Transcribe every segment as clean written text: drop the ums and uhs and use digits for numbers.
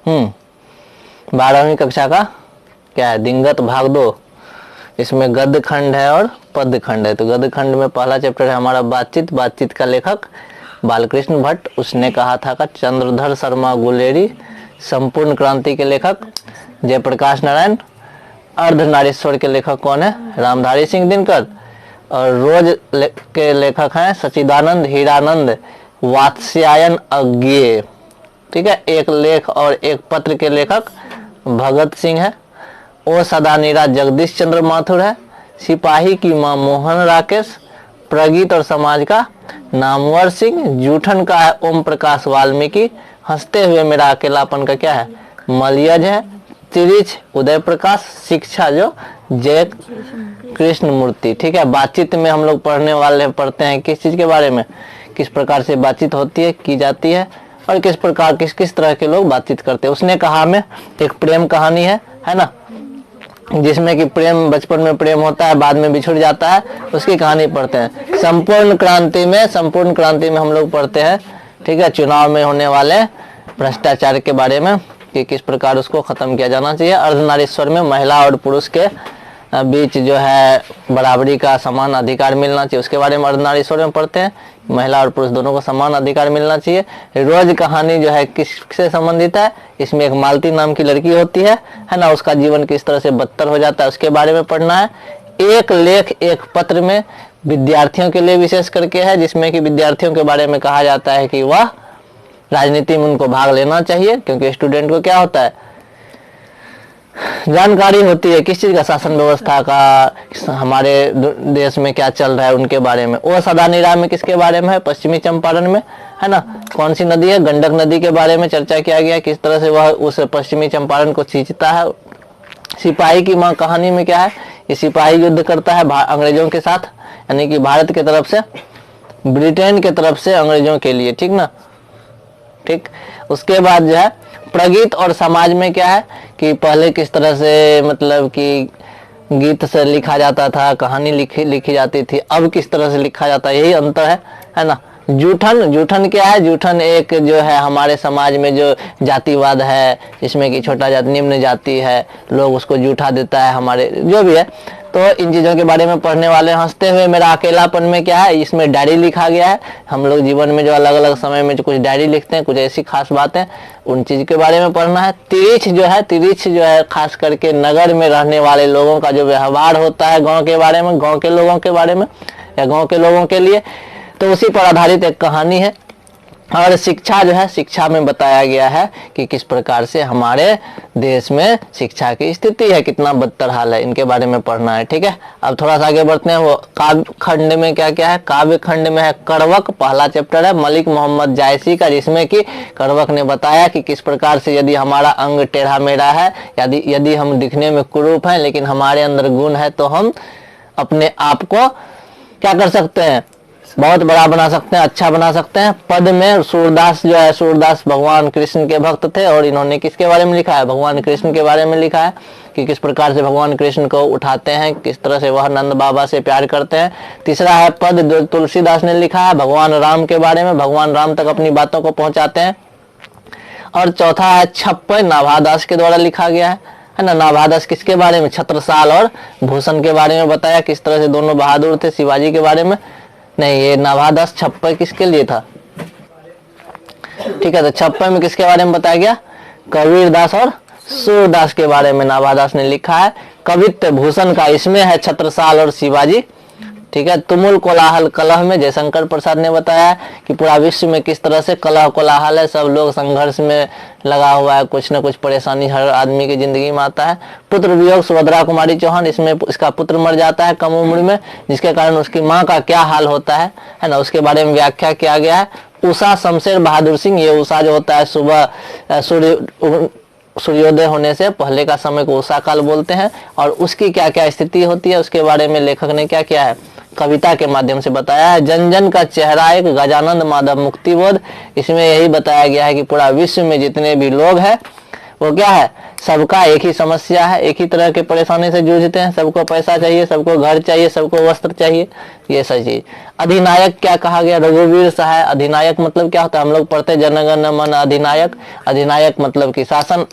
12वीं कक्षा का क्या है, दिंगत भाग 2। इसमें गद्य खंड है और पद्य खंड है। तो गद्य खंड में पहला चैप्टर है हमारा बातचीत। बातचीत का लेखक बालकृष्ण भट्ट। उसने कहा था का चंद्रधर शर्मा गुलेरी। संपूर्ण क्रांति के लेखक जयप्रकाश नारायण। अर्धनारीश्वर के लेखक कौन है, रामधारी सिंह दिनकर। और रोज के लेखक हैं सचिदानंद हीरानंद वात्स्यायन अज्ञेय। ठीक है, एक लेख और एक पत्र के लेखक भगत सिंह है। ओ सदानीरा जगदीश चंद्र माथुर है। सिपाही की मां मोहन राकेश। प्रगीत और समाज का नामवर सिंह। जूठन का है ओम प्रकाश वाल्मीकि। हंसते हुए मेरा अकेलापन का क्या है, मलयज है। तिरिच उदय प्रकाश। शिक्षा जो जय कृष्ण मूर्ति। ठीक है, बातचीत में हम लोग पढ़ते हैं किस चीज के बारे में, किस प्रकार से बातचीत होती है, की जाती है, और किस प्रकार किस तरह के लोग बातचीत करते हैं। उसने कहा में एक प्रेम कहानी है ना, जिसमें कि प्रेम, बचपन में प्रेम होता है, बाद में बिछुड़ जाता है, उसकी कहानी पढ़ते हैं। संपूर्ण क्रांति में हम लोग पढ़ते हैं, ठीक है, चुनाव में होने वाले भ्रष्टाचार के बारे में कि किस प्रकार उसको खत्म किया जाना चाहिए। अर्धनारीश्वर में महिला और पुरुष के बीच जो है बराबरी का समान अधिकार मिलना चाहिए, उसके बारे में अर्धनारीश्वर में पढ़ते हैं। महिला और पुरुष दोनों को समान अधिकार मिलना चाहिए। रोज कहानी जो है किससे संबंधित है, इसमें एक मालती नाम की लड़की होती है ना, उसका जीवन किस तरह से बदतर हो जाता है उसके बारे में पढ़ना है। एक लेख एक पत्र में विद्यार्थियों के लिए विशेष करके है, जिसमें कि विद्यार्थियों के बारे में कहा जाता है कि वह राजनीति में उनको भाग लेना चाहिए, क्योंकि स्टूडेंट को क्या होता है, जानकारी होती है किस चीज का, शासन व्यवस्था का, हमारे देश में क्या चल रहा है उनके बारे में। वो सदानीरा में किसके बारे में है, पश्चिमी चंपारण में है ना, कौन सी नदी है, गंडक नदी के बारे में चर्चा किया गया, किस तरह से वह उस पश्चिमी चंपारण को सींचता है। सिपाही की मां कहानी में क्या है, ये सिपाही युद्ध करता है अंग्रेजों के साथ, यानी कि भारत की तरफ से ब्रिटेन के तरफ से अंग्रेजों के लिए, ठीक ना, ठीक। उसके बाद जो है प्रगीत और समाज में क्या है कि पहले किस तरह से मतलब कि गीत से लिखा जाता था, कहानी लिखी जाती थी, अब किस तरह से लिखा जाता है, यही अंतर है ना। जूठन क्या है, जूठन एक जो है हमारे समाज में जो जातिवाद है, जिसमें कि छोटा जाति निम्न जाति है, लोग उसको जूठा देता है, हमारे जो भी है। तो इन चीज़ों के बारे में पढ़ने वाले। हंसते हुए मेरा अकेलापन में क्या है, इसमें डायरी लिखा गया है। हम लोग जीवन में जो अलग अलग समय में जो कुछ डायरी लिखते हैं, कुछ ऐसी खास बातें, उन चीज़ के बारे में पढ़ना है। तिरिछ जो है खास करके नगर में रहने वाले लोगों का जो व्यवहार होता है गाँव के बारे में, गाँव के लोगों के बारे में या गाँव के लोगों के लिए, तो उसी पर आधारित एक कहानी है। और शिक्षा जो है, शिक्षा में बताया गया है कि किस प्रकार से हमारे देश में शिक्षा की स्थिति है, कितना बदतर हाल है, इनके बारे में पढ़ना है। ठीक है, अब थोड़ा सा आगे बढ़ते हैं। वो काव्य खंड में क्या क्या है, काव्य खंड में है कड़वक, पहला चैप्टर है मलिक मोहम्मद जायसी का, जिसमें कि कड़वक ने बताया कि किस प्रकार से यदि हमारा अंग टेढ़ा मेढ़ा है, यदि हम दिखने में कुरूप हैं, लेकिन हमारे अंदर गुण है, तो हम अपने आप को क्या कर सकते हैं, बहुत बड़ा बना सकते हैं, अच्छा बना सकते हैं। पद में सूरदास जो है, सूरदास भगवान कृष्ण के भक्त थे, और इन्होंने किसके बारे में लिखा है, भगवान कृष्ण के बारे में लिखा है कि किस प्रकार से भगवान कृष्ण को उठाते हैं, किस तरह से वह नंद बाबा से प्यार करते हैं। तीसरा है पद, जो तुलसीदास ने लिखा है, भगवान राम के बारे में, भगवान राम तक अपनी बातों को पहुंचाते हैं। और चौथा है छप्पन, नाभादास के द्वारा लिखा गया है ना। नाभादास किसके बारे में, छत्रसाल और भूषण के बारे में बताया, किस तरह से दोनों बहादुर थे, शिवाजी के बारे में नहीं। ये नाभादास छप्पन किसके लिए था, ठीक है, तो छप्पन में किसके बारे में बताया गया, कबीरदास और सूरदास के बारे में नाभादास ने लिखा है। कवित्व भूषण का, इसमें है छत्रसाल और शिवाजी। ठीक है, तुमुल कोलाहल कलह में जयशंकर प्रसाद ने बताया कि पूरा विश्व में किस तरह से कलह कोलाहल है, सब लोग संघर्ष में लगा हुआ है, कुछ न कुछ परेशानी हर आदमी की जिंदगी में आता है। पुत्र वियोग, सुभद्रा कुमारी चौहान, इसमें इसका पुत्र मर जाता है कम उम्र में, जिसके कारण उसकी माँ का क्या हाल होता है ना, उसके बारे में व्याख्या किया गया है। उषा शमशेर बहादुर सिंह, ये उषा जो होता है सुबह सूर्योदय होने से पहले का समय को उषा काल बोलते हैं, और उसकी क्या क्या स्थिति होती है उसके बारे में लेखक ने क्या किया है, कविता के माध्यम से बताया है। जन जन का चेहरा एक, गजानंद माधव मुक्तिबोध, इसमें यही बताया गया है कि पूरा विश्व में जितने भी लोग हैं वो क्या है, सबका एक ही समस्या है, एक ही तरह के परेशानी से जूझते हैं, सबको पैसा चाहिए, सबको घर चाहिए, सबको वस्त्र चाहिए, ये सब चीज। अधिनायक क्या कहा गया, रघुवीर सहाय। अधिनायक मतलब क्या होता है, हम लोग पढ़ते जनगण मन अधिनायक। अधिनायक मतलब कि शासन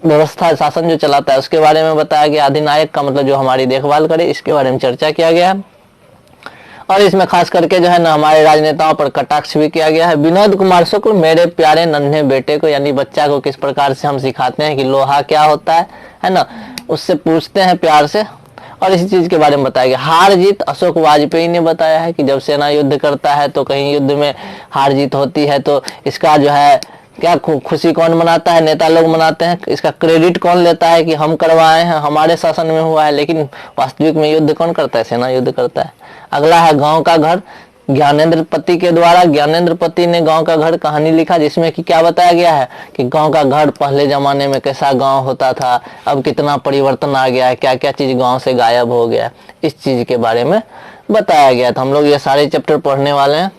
व्यवस्था, शासन जो चलाता है उसके बारे में बताया गया। अधिनायक का मतलब जो हमारी देखभाल करे, इसके बारे में चर्चा किया गया है। और इसमें खास करके जो है ना हमारे राजनेताओं पर कटाक्ष भी किया गया है। विनोद कुमार शुक्ल मेरे प्यारे नन्हे बेटे को, यानी बच्चा को किस प्रकार से हम सिखाते हैं कि लोहा क्या होता है ना, उससे पूछते हैं प्यार से, और इसी चीज के बारे में बताया गया। हार जीत अशोक वाजपेयी ने बताया है कि जब सेना युद्ध करता है तो कहीं युद्ध में हार जीत होती है तो इसका जो है क्या खुशी कौन मनाता है, नेता लोग मनाते हैं। इसका क्रेडिट कौन लेता है कि हम करवाए हैं, हमारे शासन में हुआ है, लेकिन वास्तविक में युद्ध कौन करता है, सेना युद्ध करता है। अगला है गांव का घर, ज्ञानेंद्र पति के द्वारा। ज्ञानेंद्र पति ने गांव का घर कहानी लिखा, जिसमें कि क्या बताया गया है कि गांव का घर पहले जमाने में कैसा गांव होता था, अब कितना परिवर्तन आ गया है, क्या क्या चीज गांव से गायब हो गया, इस चीज के बारे में बताया गया था। हम लोग ये सारे चैप्टर पढ़ने वाले हैं।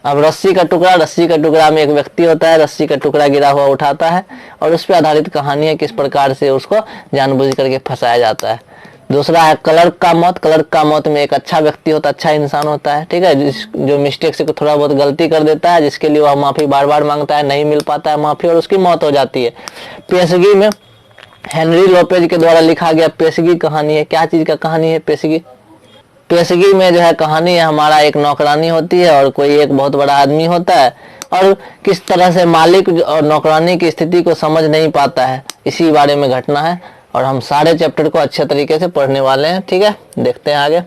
अब रस्सी का टुकड़ा। रस्सी का टुकड़ा में एक व्यक्ति होता है, रस्सी का टुकड़ा गिरा हुआ उठाता है और उस पर आधारित कहानी है किस प्रकार से उसको जानबूझ करके फंसाया जाता है। दूसरा है क्लर्क का मौत। क्लर्क का मौत में एक अच्छा व्यक्ति होता है, अच्छा इंसान होता है, ठीक है, जो मिस्टेक से थोड़ा बहुत गलती कर देता है, जिसके लिए वह माफी बार बार मांगता है, नहीं मिल पाता है माफी और उसकी मौत हो जाती है। पेशगी में हेनरी लोपेज के द्वारा लिखा गया पेशगी कहानी है। क्या चीज का कहानी है पेशगी? पेशगी में जो है कहानी है, हमारा एक नौकरानी होती है और कोई एक बहुत बड़ा आदमी होता है, और किस तरह से मालिक और नौकरानी की स्थिति को समझ नहीं पाता है, इसी बारे में घटना है। और हम सारे चैप्टर को अच्छे तरीके से पढ़ने वाले हैं, ठीक है, देखते हैं आगे।